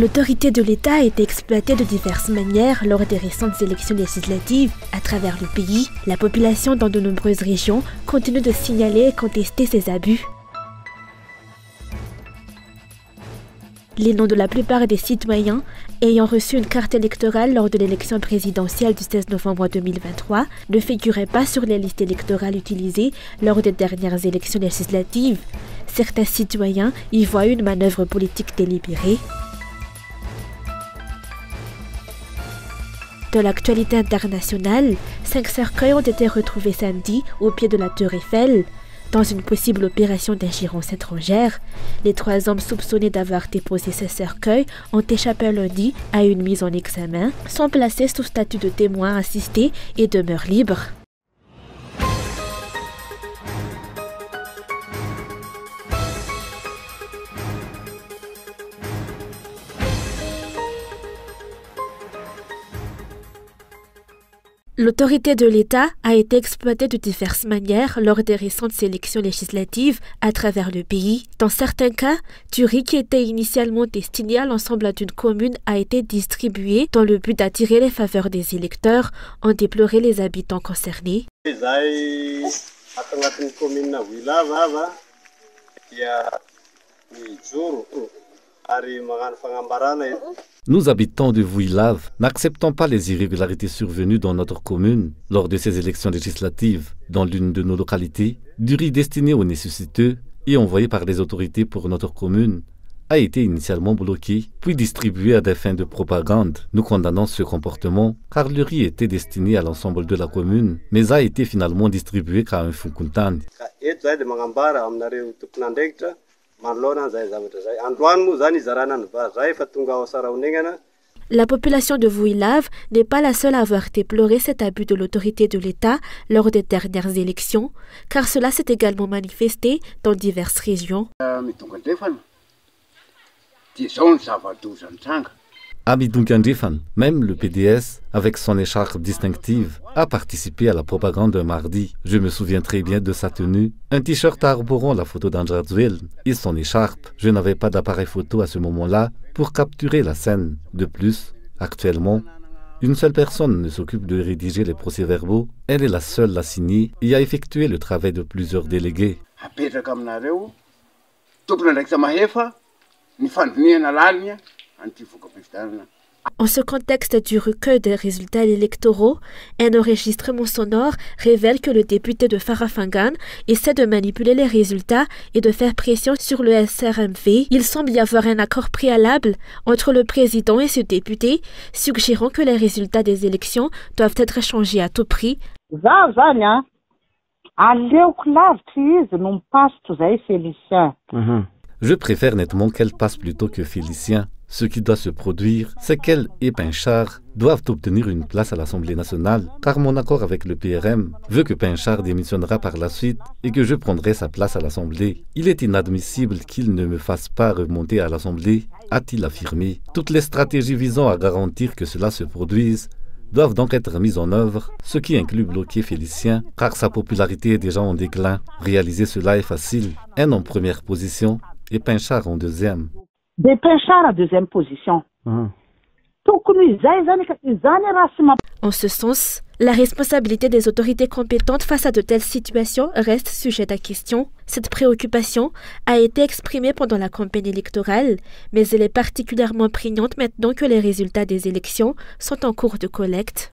L'autorité de l'État a été exploitée de diverses manières lors des récentes élections législatives à travers le pays. La population dans de nombreuses régions continue de signaler et contester ces abus. Les noms de la plupart des citoyens ayant reçu une carte électorale lors de l'élection présidentielle du 16 novembre 2023 ne figuraient pas sur les listes électorales utilisées lors des dernières élections législatives. Certains citoyens y voient une manœuvre politique délibérée. Dans l'actualité internationale, 5 cercueils ont été retrouvés samedi au pied de la Tour Eiffel. Dans une possible opération d'ingérence étrangère, les 3 hommes soupçonnés d'avoir déposé ces cercueils ont échappé lundi à une mise en examen, sont placés sous statut de témoins assistés et demeurent libres. L'autorité de l'État a été exploitée de diverses manières lors des récentes élections législatives à travers le pays. Dans certains cas, du riz qui était initialement destiné à l'ensemble d'une commune a été distribué dans le but d'attirer les faveurs des électeurs, ont déploré les habitants concernés. Nous, habitants de Vuilave, n'acceptons pas les irrégularités survenues dans notre commune lors de ces élections législatives. Dans l'une de nos localités, du riz destiné aux nécessiteux et envoyé par les autorités pour notre commune a été initialement bloqué, puis distribué à des fins de propagande. Nous condamnons ce comportement car le riz était destiné à l'ensemble de la commune, mais a été finalement distribué qu'à un Funkuntan. La population de Vuilave n'est pas la seule à avoir déploré cet abus de l'autorité de l'État lors des dernières élections, car cela s'est également manifesté dans diverses régions. Amidungandrifan, même le PDS, avec son écharpe distinctive, a participé à la propagande un mardi. Je me souviens très bien de sa tenue, un t-shirt arborant la photo d'Andrazuel et son écharpe. Je n'avais pas d'appareil photo à ce moment-là pour capturer la scène. De plus, actuellement, une seule personne ne s'occupe de rédiger les procès-verbaux. Elle est la seule à signer et à effectuer le travail de plusieurs délégués. En ce contexte du recueil des résultats électoraux, un enregistrement sonore révèle que le député de Farafangan essaie de manipuler les résultats et de faire pression sur le SRMV. Il semble y avoir un accord préalable entre le président et ce député, suggérant que les résultats des élections doivent être changés à tout prix. Je préfère nettement qu'elle passe plutôt que Félicien. Ce qui doit se produire, c'est qu'elle et Pinchard doivent obtenir une place à l'Assemblée nationale, car mon accord avec le PRM veut que Pinchard démissionnera par la suite et que je prendrai sa place à l'Assemblée. Il est inadmissible qu'il ne me fasse pas remonter à l'Assemblée, a-t-il affirmé. Toutes les stratégies visant à garantir que cela se produise doivent donc être mises en œuvre, ce qui inclut bloquer Félicien, car sa popularité est déjà en déclin. Réaliser cela est facile, un en première position et Pinchard en deuxième. Des Pinchard en deuxième position. En ce sens, la responsabilité des autorités compétentes face à de telles situations reste sujette à question. Cette préoccupation a été exprimée pendant la campagne électorale, mais elle est particulièrement prégnante maintenant que les résultats des élections sont en cours de collecte.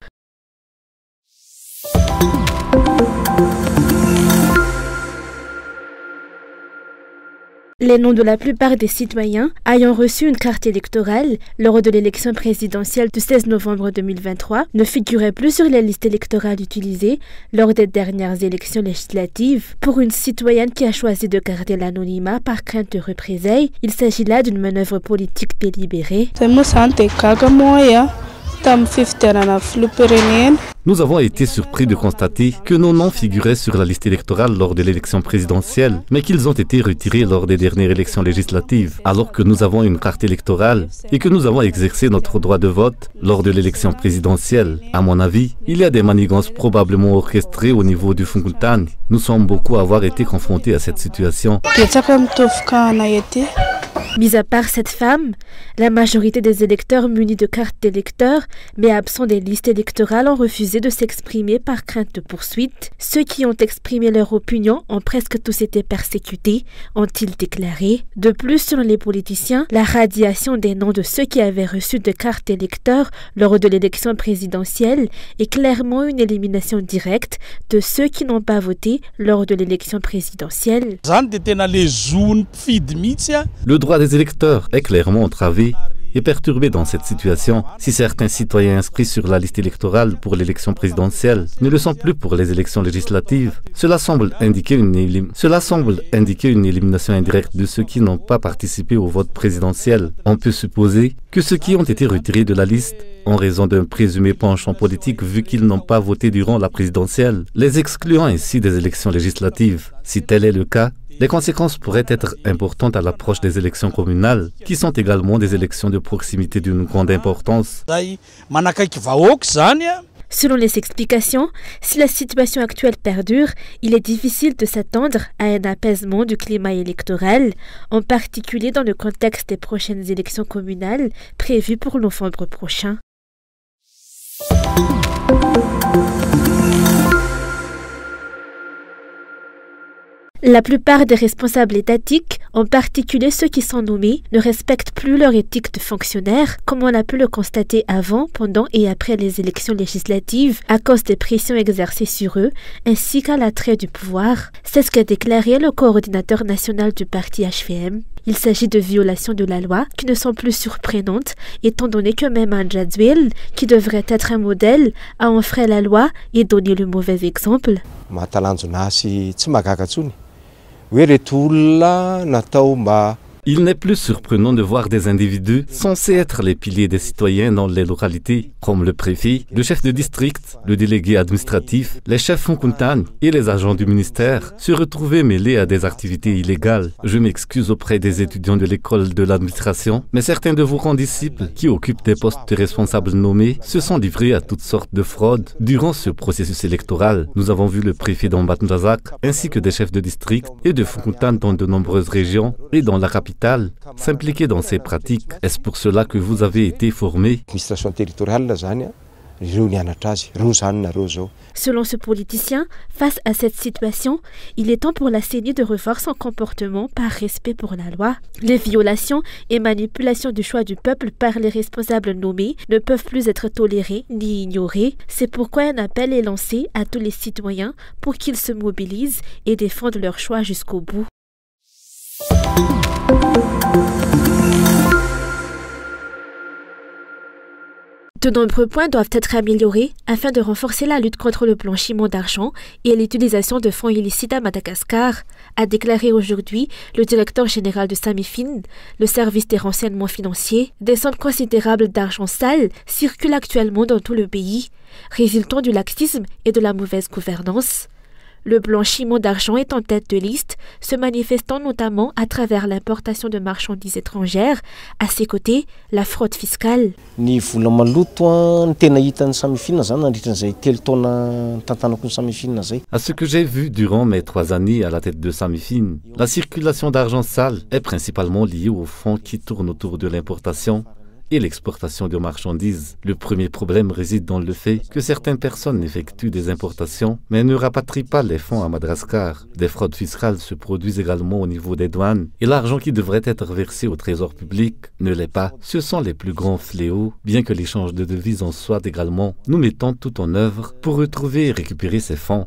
Les noms de la plupart des citoyens ayant reçu une carte électorale lors de l'élection présidentielle du 16 novembre 2023 ne figuraient plus sur les listes électorales utilisées lors des dernières élections législatives. Pour une citoyenne qui a choisi de garder l'anonymat par crainte de représailles, il s'agit là d'une manœuvre politique délibérée. Nous avons été surpris de constater que nos noms figuraient sur la liste électorale lors de l'élection présidentielle, mais qu'ils ont été retirés lors des dernières élections législatives, alors que nous avons une carte électorale et que nous avons exercé notre droit de vote lors de l'élection présidentielle. À mon avis, il y a des manigances probablement orchestrées au niveau du Funkuntan. Nous sommes beaucoup à avoir été confrontés à cette situation. Mis à part cette femme, la majorité des électeurs munis de cartes d'électeurs, mais absents des listes électorales, ont refusé de s'exprimer par crainte de poursuite. Ceux qui ont exprimé leur opinion ont presque tous été persécutés, ont-ils déclaré. De plus, selon les politiciens, la radiation des noms de ceux qui avaient reçu de cartes d'électeurs lors de l'élection présidentielle est clairement une élimination directe de ceux qui n'ont pas voté lors de l'élection présidentielle. Le droit des électeurs est clairement entravé et perturbé dans cette situation. Si certains citoyens inscrits sur la liste électorale pour l'élection présidentielle ne le sont plus pour les élections législatives, cela semble indiquer une élimination indirecte de ceux qui n'ont pas participé au vote présidentiel. On peut supposer que ceux qui ont été retirés de la liste en raison d'un présumé penchant politique vu qu'ils n'ont pas voté durant la présidentielle, les excluant ainsi des élections législatives. Si tel est le cas, les conséquences pourraient être importantes à l'approche des élections communales, qui sont également des élections de proximité d'une grande importance. Selon les explications, si la situation actuelle perdure, il est difficile de s'attendre à un apaisement du climat électoral, en particulier dans le contexte des prochaines élections communales prévues pour novembre prochain. La plupart des responsables étatiques, en particulier ceux qui sont nommés, ne respectent plus leur éthique de fonctionnaire, comme on a pu le constater avant, pendant et après les élections législatives, à cause des pressions exercées sur eux, ainsi qu'à l'attrait du pouvoir. C'est ce qu'a déclaré le coordinateur national du parti HVM. Il s'agit de violations de la loi qui ne sont plus surprenantes, étant donné que même un Jadwell, qui devrait être un modèle, a enfreint la loi et donné le mauvais exemple. Il n'est plus surprenant de voir des individus censés être les piliers des citoyens dans les localités, comme le préfet, le chef de district, le délégué administratif, les chefs Fonkuntan et les agents du ministère, se retrouver mêlés à des activités illégales. Je m'excuse auprès des étudiants de l'école de l'administration, mais certains de vos condisciples qui occupent des postes de responsables nommés se sont livrés à toutes sortes de fraudes. Durant ce processus électoral, nous avons vu le préfet d'Ambatondrazak ainsi que des chefs de district et de Fonkuntan dans de nombreuses régions et dans la capitale s'impliquer dans ces pratiques. Est-ce pour cela que vous avez été formé? Selon ce politicien, face à cette situation, il est temps pour la CENI de revoir son comportement par respect pour la loi. Les violations et manipulations du choix du peuple par les responsables nommés ne peuvent plus être tolérées ni ignorées. C'est pourquoi un appel est lancé à tous les citoyens pour qu'ils se mobilisent et défendent leur choix jusqu'au bout. De nombreux points doivent être améliorés afin de renforcer la lutte contre le blanchiment d'argent et l'utilisation de fonds illicites à Madagascar, a déclaré aujourd'hui le directeur général de Samifin, le service des renseignements financiers. Des sommes considérables d'argent sale circulent actuellement dans tout le pays, résultant du laxisme et de la mauvaise gouvernance. Le blanchiment d'argent est en tête de liste, se manifestant notamment à travers l'importation de marchandises étrangères. À ses côtés, la fraude fiscale. À ce que j'ai vu durant mes 3 années à la tête de Samifin, la circulation d'argent sale est principalement liée aux fonds qui tournent autour de l'importation et l'exportation de marchandises. Le premier problème réside dans le fait que certaines personnes effectuent des importations mais ne rapatrient pas les fonds à Madagascar. Des fraudes fiscales se produisent également au niveau des douanes et l'argent qui devrait être versé au trésor public ne l'est pas. Ce sont les plus grands fléaux, bien que l'échange de devises en soit également. Nous mettons tout en œuvre pour retrouver et récupérer ces fonds.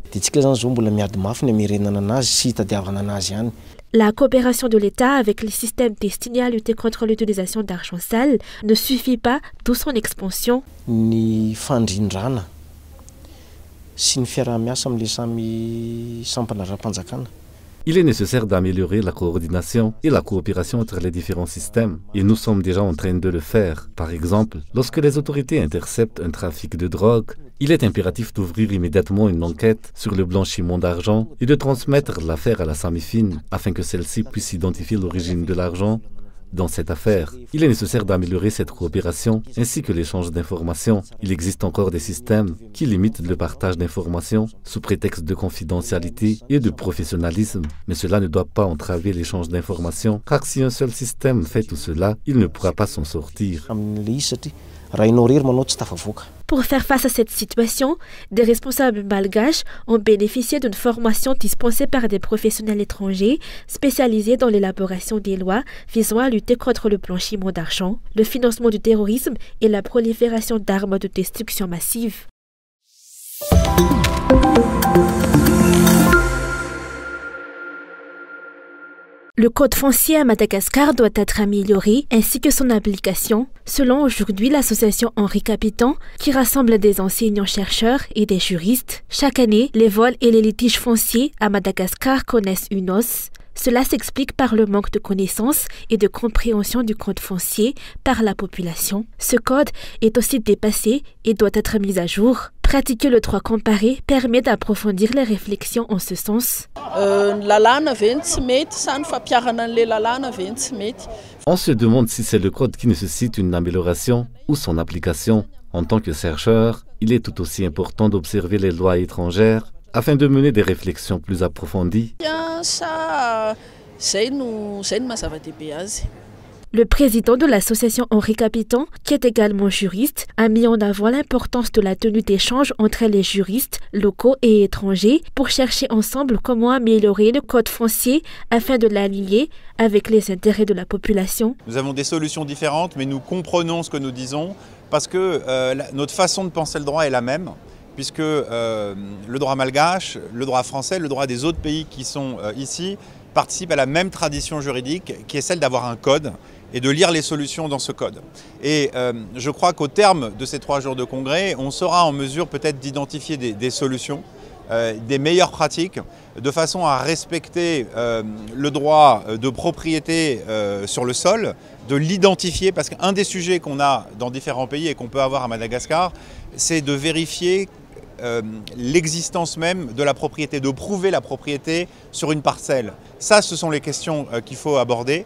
La coopération de l'État avec les systèmes destinés à lutter contre l'utilisation d'argent sale ne suffit pas, d'où son expansion. Il est nécessaire d'améliorer la coordination et la coopération entre les différents systèmes, et nous sommes déjà en train de le faire. Par exemple, lorsque les autorités interceptent un trafic de drogue, il est impératif d'ouvrir immédiatement une enquête sur le blanchiment d'argent et de transmettre l'affaire à la Samifin afin que celle-ci puisse identifier l'origine de l'argent dans cette affaire. Il est nécessaire d'améliorer cette coopération ainsi que l'échange d'informations. Il existe encore des systèmes qui limitent le partage d'informations sous prétexte de confidentialité et de professionnalisme. Mais cela ne doit pas entraver l'échange d'informations, car si un seul système fait tout cela, il ne pourra pas s'en sortir. Pour faire face à cette situation, des responsables malgaches ont bénéficié d'une formation dispensée par des professionnels étrangers spécialisés dans l'élaboration des lois visant à lutter contre le blanchiment d'argent, le financement du terrorisme et la prolifération d'armes de destruction massive. Le code foncier à Madagascar doit être amélioré ainsi que son application, selon aujourd'hui l'association Henri Capitan, qui rassemble des enseignants-chercheurs et des juristes. Chaque année, les vols et les litiges fonciers à Madagascar connaissent une hausse. Cela s'explique par le manque de connaissances et de compréhension du code foncier par la population. Ce code est aussi dépassé et doit être mis à jour. Pratiquer le droit comparé permet d'approfondir les réflexions en ce sens. On se demande si c'est le code qui nécessite une amélioration ou son application. En tant que chercheur, il est tout aussi important d'observer les lois étrangères afin de mener des réflexions plus approfondies. Le président de l'association Henri Capitan, qui est également juriste, a mis en avant l'importance de la tenue d'échanges entre les juristes locaux et étrangers pour chercher ensemble comment améliorer le code foncier afin de l'aligner avec les intérêts de la population. Nous avons des solutions différentes, mais nous comprenons ce que nous disons parce que notre façon de penser le droit est la même. Puisque le droit malgache, le droit français, le droit des autres pays qui sont ici participent à la même tradition juridique qui est celle d'avoir un code et de lire les solutions dans ce code. Et je crois qu'au terme de ces 3 jours de congrès, on sera en mesure peut-être d'identifier des solutions, des meilleures pratiques, de façon à respecter le droit de propriété sur le sol, de l'identifier, parce qu'un des sujets qu'on a dans différents pays et qu'on peut avoir à Madagascar, c'est de vérifier l'existence même de la propriété, de prouver la propriété sur une parcelle. Ça, ce sont les questions qu'il faut aborder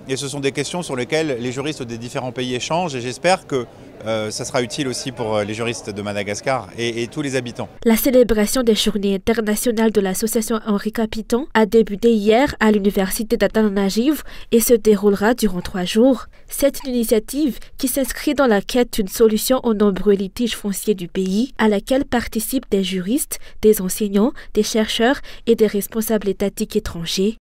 et ce sont des questions sur lesquelles les juristes des différents pays échangent et j'espère que ça sera utile aussi pour les juristes de Madagascar et tous les habitants. La célébration des Journées internationales de l'association Henri Capitan a débuté hier à l'université d'Antananarivo et se déroulera durant 3 jours. C'est une initiative qui s'inscrit dans la quête d'une solution aux nombreux litiges fonciers du pays, à laquelle participent des juristes, des enseignants, des chercheurs et des responsables étatiques étrangers.